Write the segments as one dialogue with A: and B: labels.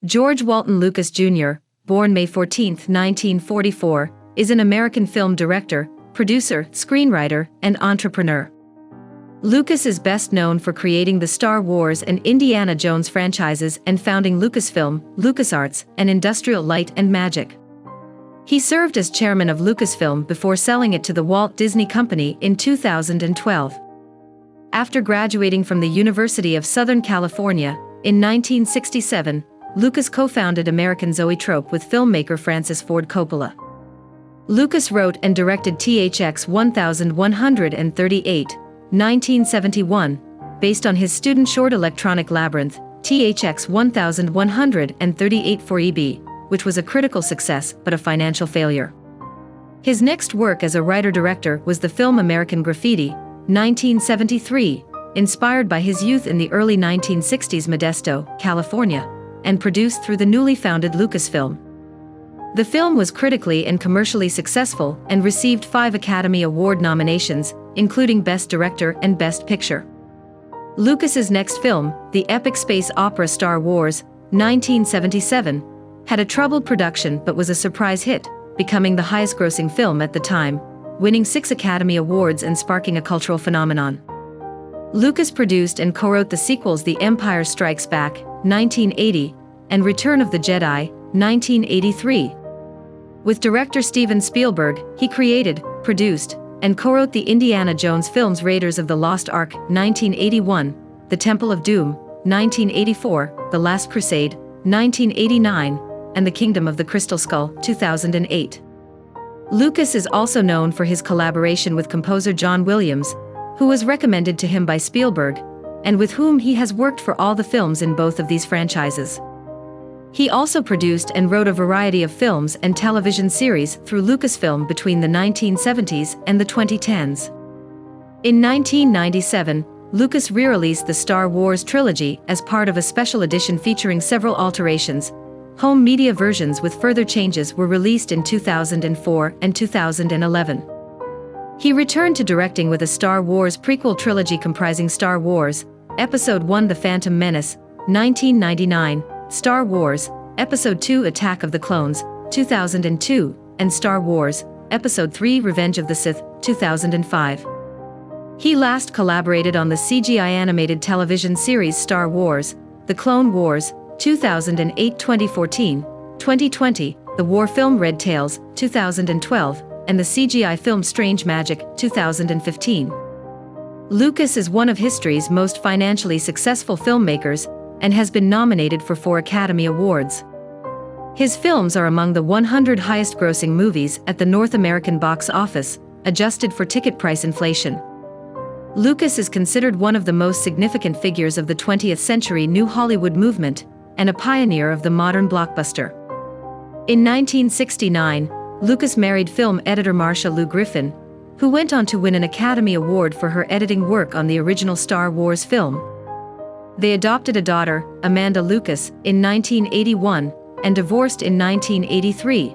A: George Walton Lucas Jr., born May 14, 1944, is an American film director, producer, screenwriter, and entrepreneur. Lucas is best known for creating the Star Wars and Indiana Jones franchises and founding Lucasfilm, LucasArts, and Industrial Light and Magic. He served as chairman of Lucasfilm before selling it to the Walt Disney Company in 2012. After graduating from the University of Southern California in 1967, Lucas co-founded American Zoetrope with filmmaker Francis Ford Coppola. Lucas wrote and directed THX 1138, 1971, based on his student short Electronic Labyrinth, THX 1138 for EB, which was a critical success but a financial failure. His next work as a writer-director was the film American Graffiti, 1973, inspired by his youth in the early 1960s Modesto, California, and produced through the newly founded Lucasfilm. The film was critically and commercially successful and received 5 Academy Award nominations, including Best Director and Best Picture. Lucas's next film, the epic space opera Star Wars, 1977, had a troubled production but was a surprise hit, becoming the highest-grossing film at the time, winning 6 Academy Awards and sparking a cultural phenomenon. Lucas produced and co-wrote the sequels The Empire Strikes Back, 1980, and Return of the Jedi, 1983. With director Steven Spielberg, he created, produced, and co-wrote the Indiana Jones films Raiders of the Lost Ark, 1981, The Temple of Doom, 1984, The Last Crusade, 1989, and The Kingdom of the Crystal Skull, 2008. Lucas is also known for his collaboration with composer John Williams, who was recommended to him by Spielberg, and with whom he has worked for all the films in both of these franchises. He also produced and wrote a variety of films and television series through Lucasfilm between the 1970s and the 2010s. In 1997, Lucas re-released the Star Wars trilogy as part of a special edition featuring several alterations. Home media versions with further changes were released in 2004 and 2011. He returned to directing with a Star Wars prequel trilogy comprising Star Wars, Episode I The Phantom Menace, 1999, Star Wars, Episode II Attack of the Clones, 2002, and Star Wars, Episode III Revenge of the Sith, 2005. He last collaborated on the CGI animated television series Star Wars, The Clone Wars, 2008-2014, 2020, the war film Red Tails, 2012, and the CGI film Strange Magic, 2015. Lucas is one of history's most financially successful filmmakers and has been nominated for 4 Academy Awards. His films are among the 100 highest-grossing movies at the North American box office, adjusted for ticket price inflation. Lucas is considered one of the most significant figures of the 20th century New Hollywood movement and a pioneer of the modern blockbuster. In 1969, Lucas married film editor Marcia Lou Griffin, who went on to win an Academy Award for her editing work on the original Star Wars film. They adopted a daughter, Amanda Lucas, in 1981, and divorced in 1983.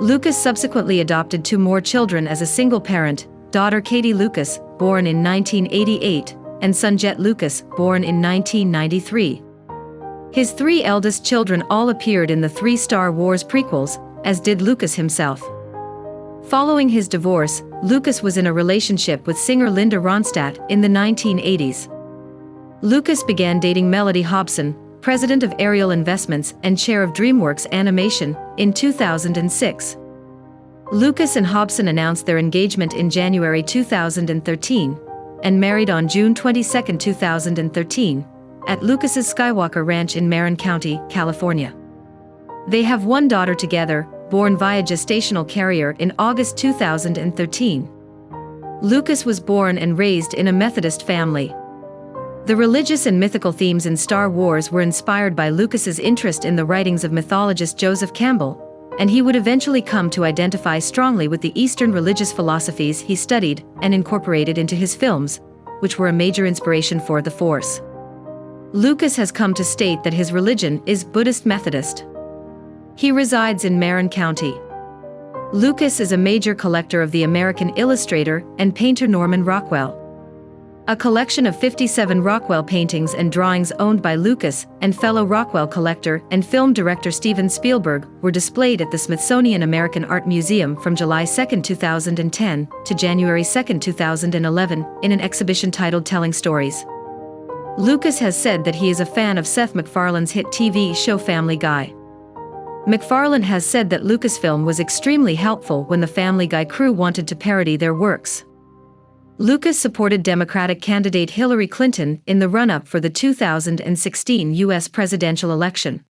A: Lucas subsequently adopted 2 more children as a single parent, daughter Katie Lucas, born in 1988, and son Jet Lucas, born in 1993. His 3 eldest children all appeared in the 3 Star Wars prequels, as did Lucas himself. Following his divorce, Lucas was in a relationship with singer Linda Ronstadt in the 1980s. Lucas began dating Melody Hobson, president of Ariel Investments and chair of DreamWorks Animation, in 2006. Lucas and Hobson announced their engagement in January 2013, and married on June 22, 2013, at Lucas's Skywalker Ranch in Marin County, California. They have 1 daughter together, born via gestational carrier in August 2013. Lucas was born and raised in a Methodist family. The religious and mythical themes in Star Wars were inspired by Lucas's interest in the writings of mythologist Joseph Campbell, and he would eventually come to identify strongly with the Eastern religious philosophies he studied and incorporated into his films, which were a major inspiration for The Force. Lucas has come to state that his religion is Buddhist Methodist. He resides in Marin County. Lucas is a major collector of the American illustrator and painter Norman Rockwell. A collection of 57 Rockwell paintings and drawings owned by Lucas and fellow Rockwell collector and film director Steven Spielberg were displayed at the Smithsonian American Art Museum from July 2, 2010 to January 2, 2011 in an exhibition titled Telling Stories. Lucas has said that he is a fan of Seth MacFarlane's hit TV show Family Guy. MacFarlane has said that Lucasfilm was extremely helpful when the Family Guy crew wanted to parody their works. Lucas supported Democratic candidate Hillary Clinton in the run-up for the 2016 U.S. presidential election.